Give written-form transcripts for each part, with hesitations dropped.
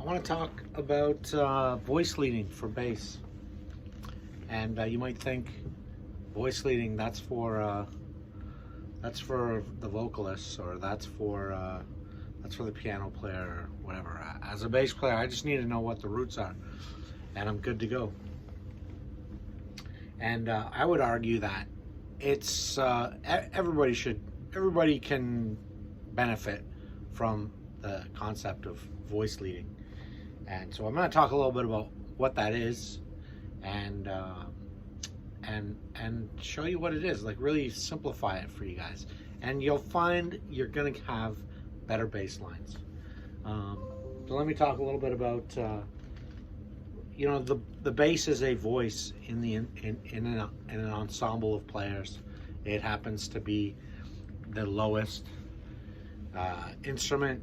want to talk about voice leading for bass. And you might think voice leading that's for the vocalists, or that's for the piano player or whatever. As a bass player, I just need to know what the roots are, and I'm good to go. And I would argue that it's everybody can benefit from the concept of voice leading. And so I'm going to talk a little bit about what that is, and show you what it is. Like, really simplify it for you guys, and you'll find you're going to have better bass lines. So let me talk a little bit about the bass is a voice in an ensemble of players. It happens to be the lowest instrument,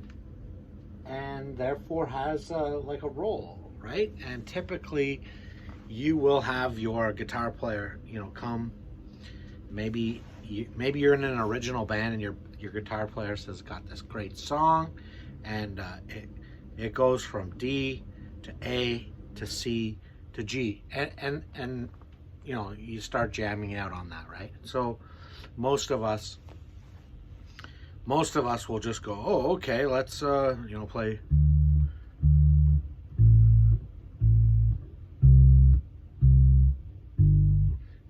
and therefore has like a role, right? And typically you will have your guitar player, come. Maybe you're in an original band, and your guitar player says, got this great song, and it goes from D to A to C to G, and you start jamming out on that, right? So most of us will just go, oh, okay, let's play.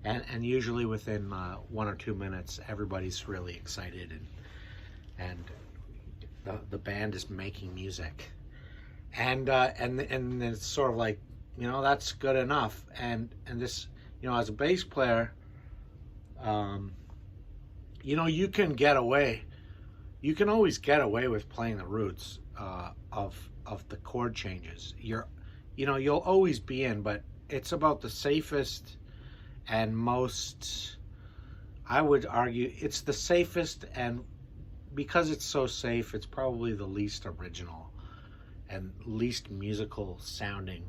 And usually within 1 or 2 minutes, everybody's really excited, and the band is making music, and it's sort of like, that's good enough. And this, as a bass player, you can get away. You can always get away with playing the roots of the chord changes. You'll always be in, but it's about the safest and most, I would argue, it's the safest, and because it's so safe, it's probably the least original and least musical sounding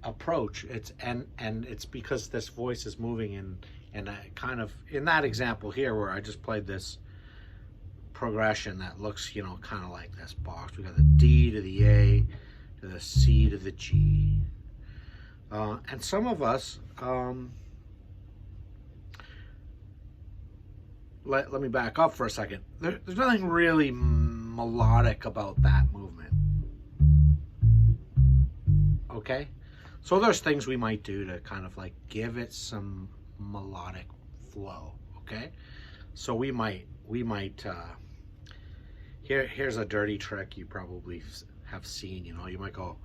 approach. It's because this voice is moving in a kind of, in that example here where I just played this progression that looks kind of like this box. We got the D to the A to the C to the G. And some of us, let me back up for a second. There's nothing really melodic about that movement. Okay? So there's things we might do to kind of like give it some melodic flow. Okay? So we might here's a dirty trick you probably have seen. You might go,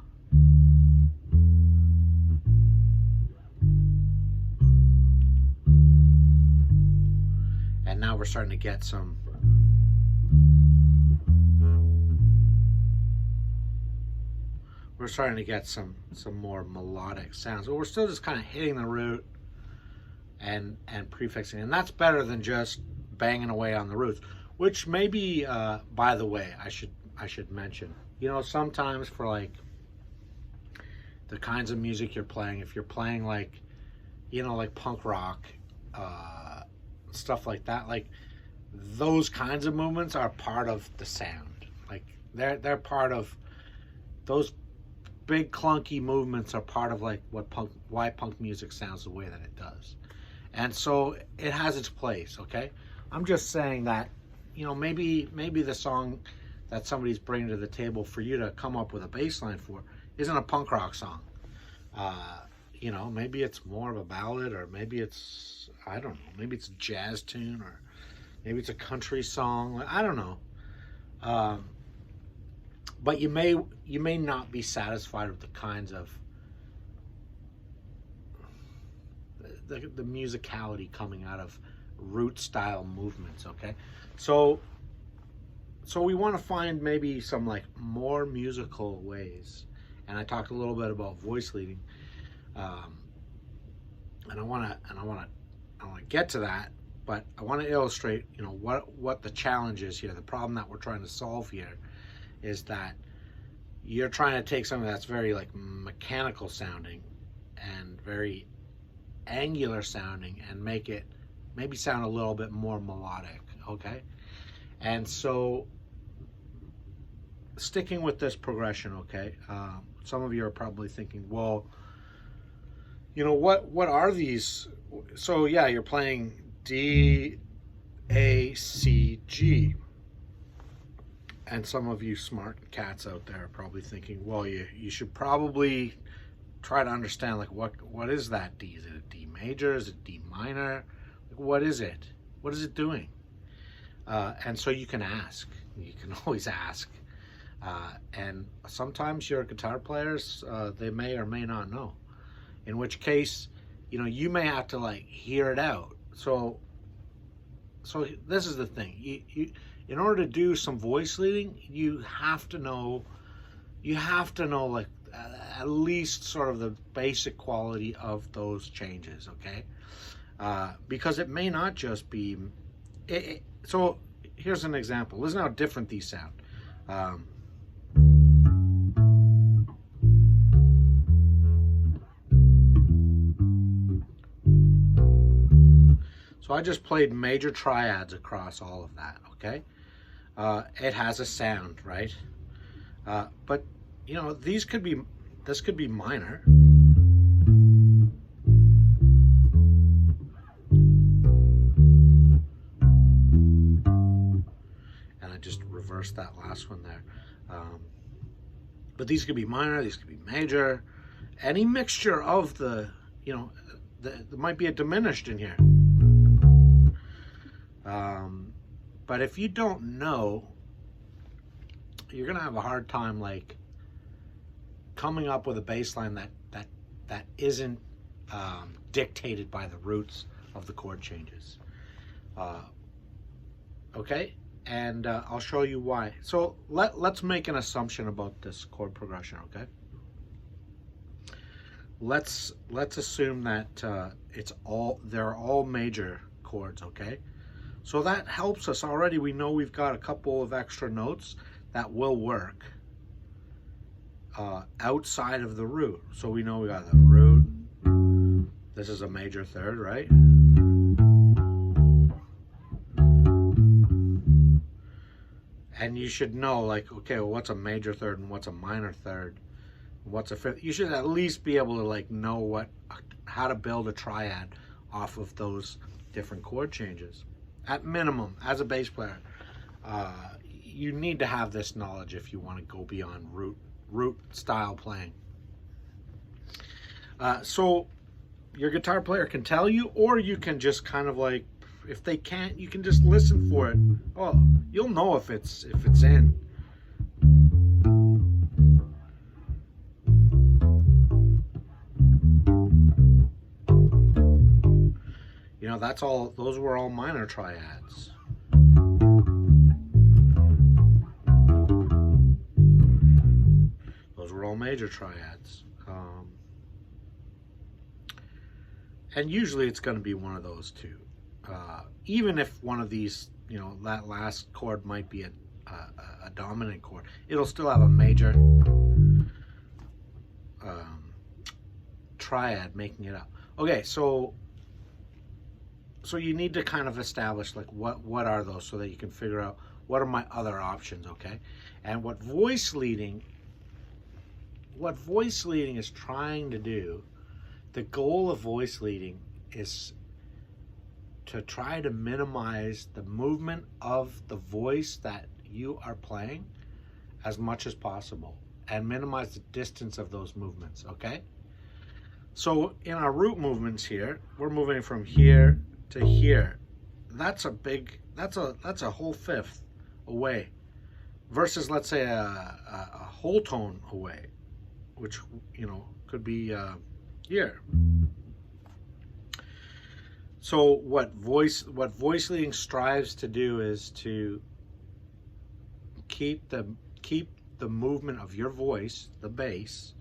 and now we're starting to get some more melodic sounds, but we're still just kind of hitting the root and prefixing, and that's better than just banging away on the roots. Which maybe, by the way, I should mention, sometimes for like the kinds of music you're playing, if you're playing like punk rock, stuff like that, like those kinds of movements are part of the sound. Like they're part of those big clunky movements, are part of like why punk music sounds the way that it does. And so it has its place. Okay, I'm just saying that maybe the song that somebody's bringing to the table for you to come up with a bass line for isn't a punk rock song. Maybe it's more of a ballad, or maybe it's, I don't know, maybe it's a jazz tune, or maybe it's a country song. I don't know. But you may not be satisfied with the kinds of the musicality coming out of root style movements. Okay, so we want to find maybe some like more musical ways, and I talked a little bit about voice leading, and I want to get to that, but I want to illustrate what the challenge is here. The problem that we're trying to solve here is that you're trying to take something that's very like mechanical sounding and very angular sounding and make it maybe sound a little bit more melodic. Okay, and so sticking with this progression, okay, some of you are probably thinking, well, you know, what are these? So yeah, you're playing D, A, C, G. And some of you smart cats out there are probably thinking, well, you should probably try to understand, like, what is that D? Is it a D major? Is it D minor? Like, what is it? What is it doing? And so you can ask. You can always ask. And sometimes your guitar players, they may or may not know. In which case, you know, you may have to like hear it out. So this is the thing. You in order to do some voice leading, you have to know like at least sort of the basic quality of those changes, okay? Because it may not just be. So here's an example. Listen how different these sound. So I just played major triads across all of that, okay? It has a sound, right? But, you know, this could be minor. And I just reversed that last one there. But these could be minor, these could be major. Any mixture of the, you know, there might be a diminished in here. But if you don't know, you're gonna have a hard time like coming up with a bass line that isn't dictated by the roots of the chord changes. Okay, and I'll show you why. So let's make an assumption about this chord progression. Okay, let's assume that they're all major chords. Okay. So that helps us already. We know we've got a couple of extra notes that will work outside of the root. So we know we got the root. This is a major third, right? And you should know, like, okay, well, what's a major third and what's a minor third? What's a fifth? You should at least be able to like know how to build a triad off of those different chord changes. At minimum, as a bass player, you need to have this knowledge if you want to go beyond root style playing. So your guitar player can tell you, or you can just kind of like, if they can't, you can just listen for it. Oh, you'll know if it's in. You know, that's all, those were all minor triads. Those were all major triads. And usually it's going to be one of those two. Even if one of these, you know, that last chord might be a dominant chord, it'll still have a major triad making it up. Okay, so you need to kind of establish like what are those, so that you can figure out what are my other options, okay? And what voice leading is trying to do, the goal of voice leading is to try to minimize the movement of the voice that you are playing as much as possible, and minimize the distance of those movements, okay? So in our root movements here, we're moving from here to here. That's a whole fifth away, versus let's say a whole tone away, which, you know, could be here. So what voice leading strives to do is to keep the movement of your voice, the bass,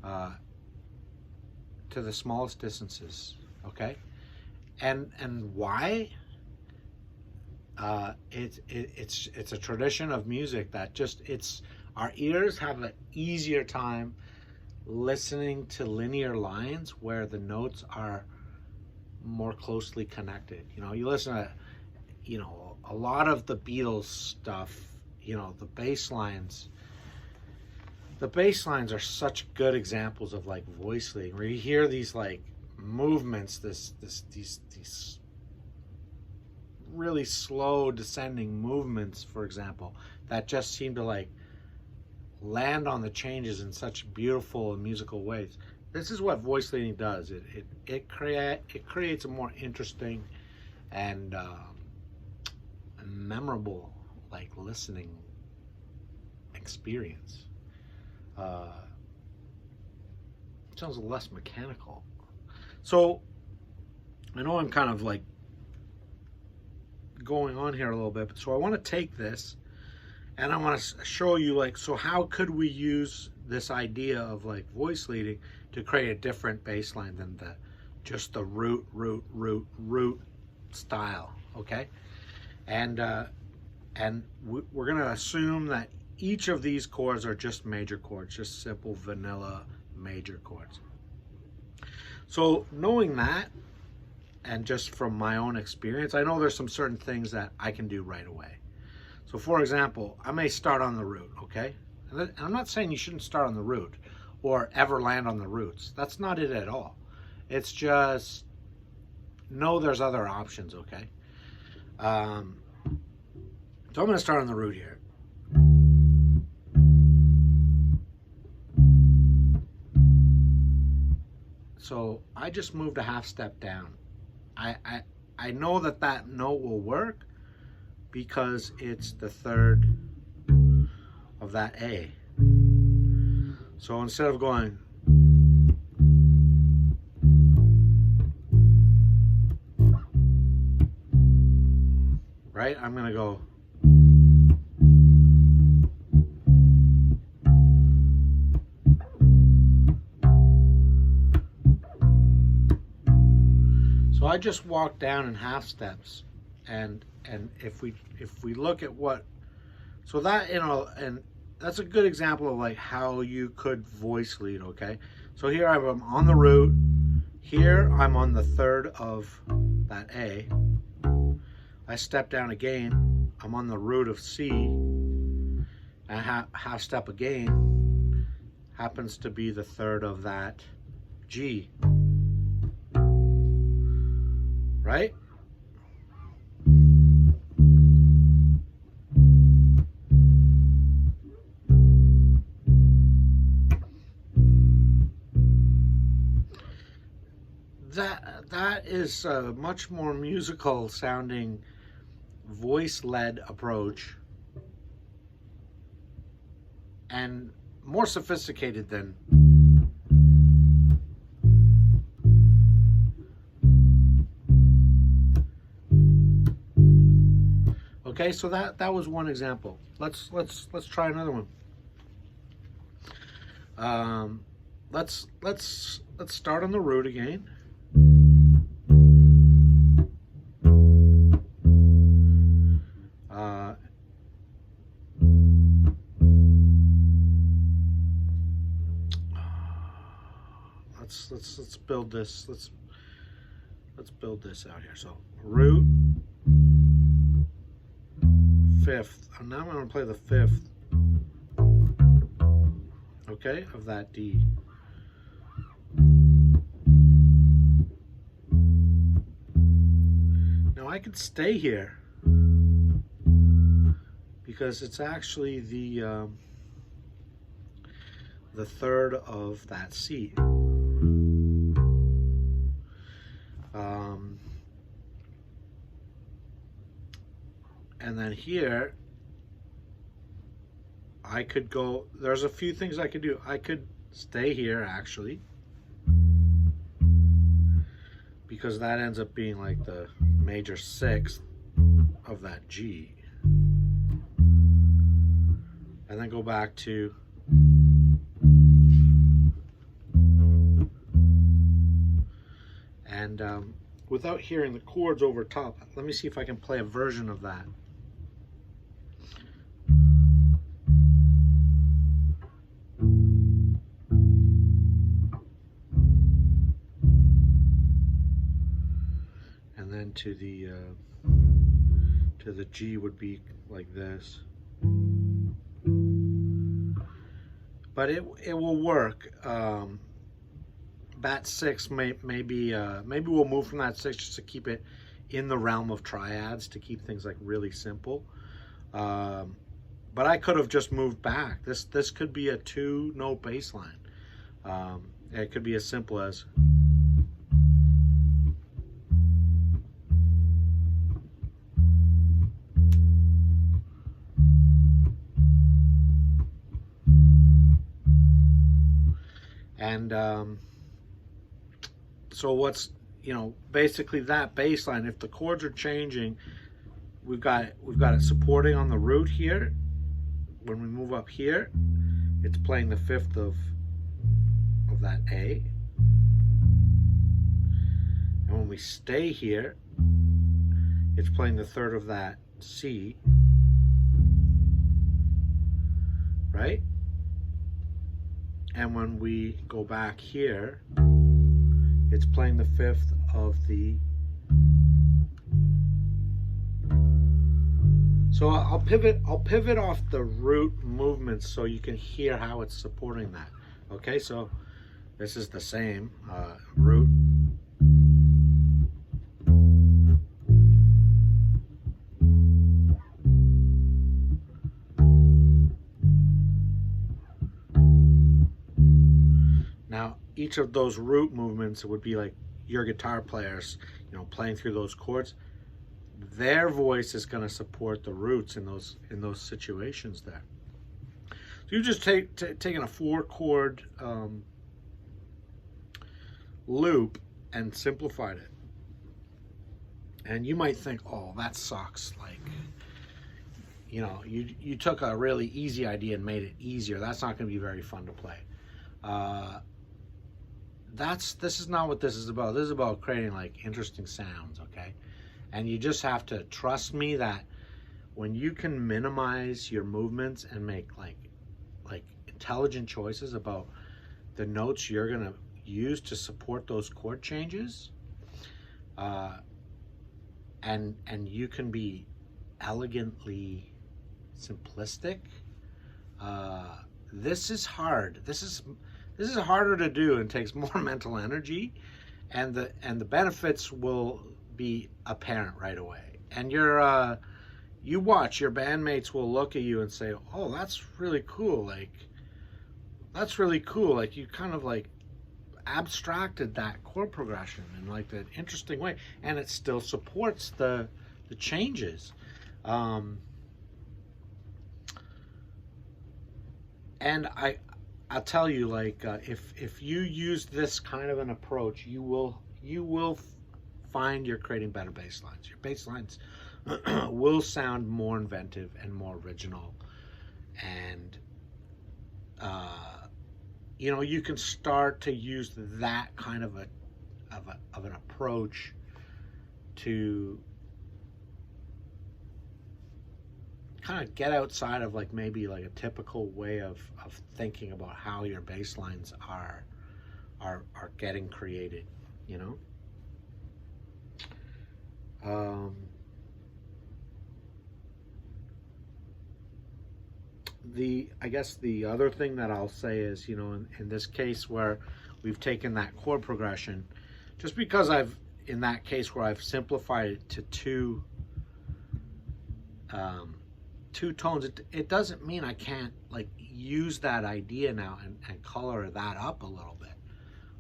to the smallest distances, okay? And why? It's a tradition of music that just, our ears have an easier time listening to linear lines where the notes are more closely connected. You know, you listen to, you know, a lot of the Beatles stuff, you know, the bass lines, the bass lines are such good examples of like voice leading, where you hear these like movements, these really slow descending movements, for example, that just seem to like land on the changes in such beautiful and musical ways. This is what voice leading does. It creates a more interesting and memorable like listening experience. It sounds less mechanical. So I know I'm kind of like going on here a little bit, so I want to take this and I want to show you like, so how could we use this idea of like voice leading to create a different bass line than just the root style, okay? And we're gonna assume that each of these chords are just major chords, just simple vanilla major chords. So knowing that, and just from my own experience, I know there's some certain things that I can do right away. So for example, I may start on the root, okay? And I'm not saying you shouldn't start on the root or ever land on the roots. That's not it at all. It's just know there's other options, okay? So I'm gonna start on the root here. So I just moved a half step down. I know that that note will work because it's the third of that A. So instead of going right, I'm gonna go so I just walk down in half steps, and if we look at what, so that, you know, and that's a good example of like how you could voice lead, okay? So here I'm on the root, here I'm on the third of that A. I step down again, I'm on the root of C, and half step again happens to be the third of that G, right? That is a much more musical sounding voice-led approach and more sophisticated than okay. So that was one example. Let's try another one. Let's start on the root again. Let's build this. Let's build this out here. So root, fifth. And now I'm going to play the fifth, okay, of that D. Now I could stay here because it's actually the third of that C. And then here, I could go, there's a few things I could do. I could stay here actually, because that ends up being like the major sixth of that G. And then go back to and without hearing the chords over top, let me see if I can play a version of that. And then to the G would be like this. but it will work. That 6 maybe we'll move from that 6 just to keep it in the realm of triads, to keep things like really simple. But I could have just moved back. This could be a 2-note bass line. It could be as simple as and so what's, basically that bass line, if the chords are changing, we've got it supporting on the root here. When we move up here, it's playing the 5th of that A. And when we stay here, it's playing the 3rd of that C. Right? And when we go back here, it's playing the 5th of the. So I'll pivot off the root movements so you can hear how it's supporting that. Okay, so this is the same root. Now, each of those root movements would be like your guitar players, playing through those chords. Their voice is going to support the roots in those situations there. So you've just taken a 4-chord loop and simplified it. And you might think, oh, that sucks. Like, you took a really easy idea and made it easier. That's not going to be very fun to play. This is not what this is about. This is about creating like interesting sounds, okay? And you just have to trust me that when you can minimize your movements and make like intelligent choices about the notes you're gonna use to support those chord changes, and you can be elegantly simplistic. This is hard. This is harder to do and takes more mental energy, and the benefits will be apparent right away. And you watch, your bandmates will look at you and say, oh, that's really cool. Like, that's really cool. Like, you kind of like abstracted that chord progression in like that interesting way, and it still supports the changes. And I'll tell you, like, if you use this kind of an approach, you will find you're creating better bass lines. Your bass lines will sound more inventive and more original, and you can start to use that kind of an approach to kind of get outside of like maybe like a typical way of thinking about how your bass lines are getting created, I guess the other thing that I'll say is, in this case where we've taken that chord progression, just because in that case where I've simplified it to two tones, it doesn't mean I can't like use that idea now and color that up a little bit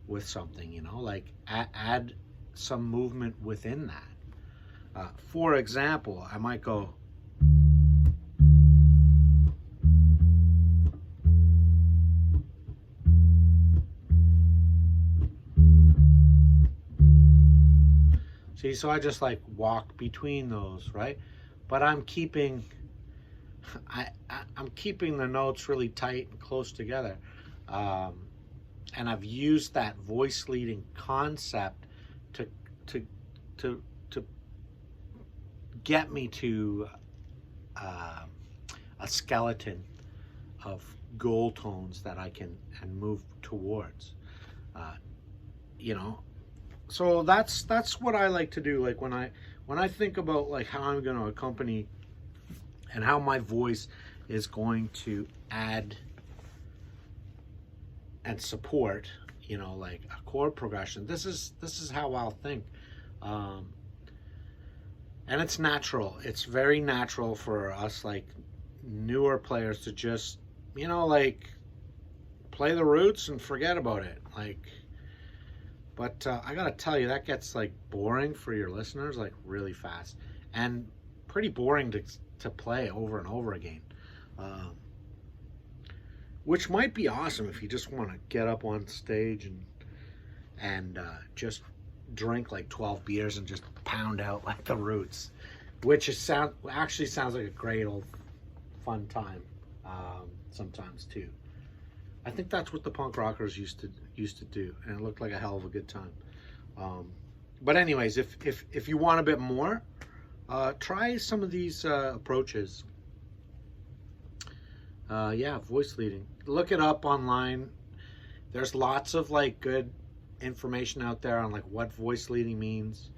with something, like add some movement within that. For example, I might go, see, so I just like walk between those, right? But I'm keeping the notes really tight and close together, and I've used that voice leading concept to get me to a skeleton of goal tones that I can move towards, So that's what I like to do. Like when I think about like how I'm going to accompany and how my voice is going to add support, you know, like a chord progression. This is how I'll think. And it's natural. It's very natural for us, like, newer players to just, you know, like, play the roots and forget about it. Like, but I gotta tell you, that gets, like, boring for your listeners, like, really fast. And pretty boring to play over and over again. Which might be awesome if you just want to get up on stage and just drink like 12 beers and just pound out like the roots, which actually sounds like a great old fun time sometimes too. I think that's what the punk rockers used to do, and it looked like a hell of a good time. But anyways, if you want a bit more, try some of these approaches. Yeah, voice leading. Look it up online. There's lots of like good information out there on like what voice leading means.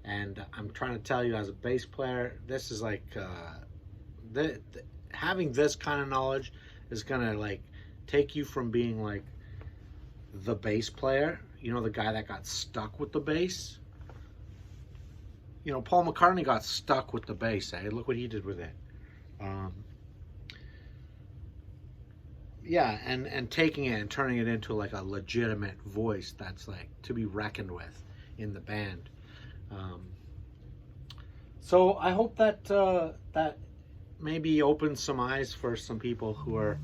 And I'm trying to tell you, as a bass player, this is like having this kind of knowledge is gonna like take you from being like the bass player, you know, the guy that got stuck with the bass. You know, Paul McCartney got stuck with the bass. Look what he did with it. Yeah, and taking it and turning it into like a legitimate voice that's like to be reckoned with in the band. So I hope that that maybe opens some eyes for some people who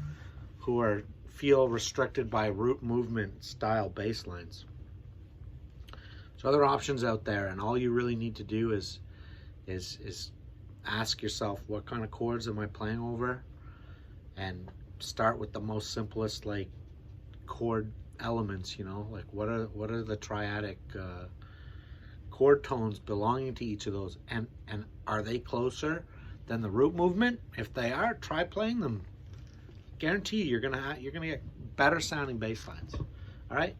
feel restricted by root movement style bass lines. There's other options out there, and all you really need to do is ask yourself, what kind of chords am I playing over, and start with the most simplest like chord elements, you know, like what are the triadic chord tones belonging to each of those, and are they closer than the root movement? If they are, try playing them. Guarantee you're gonna get better sounding bass lines. All right.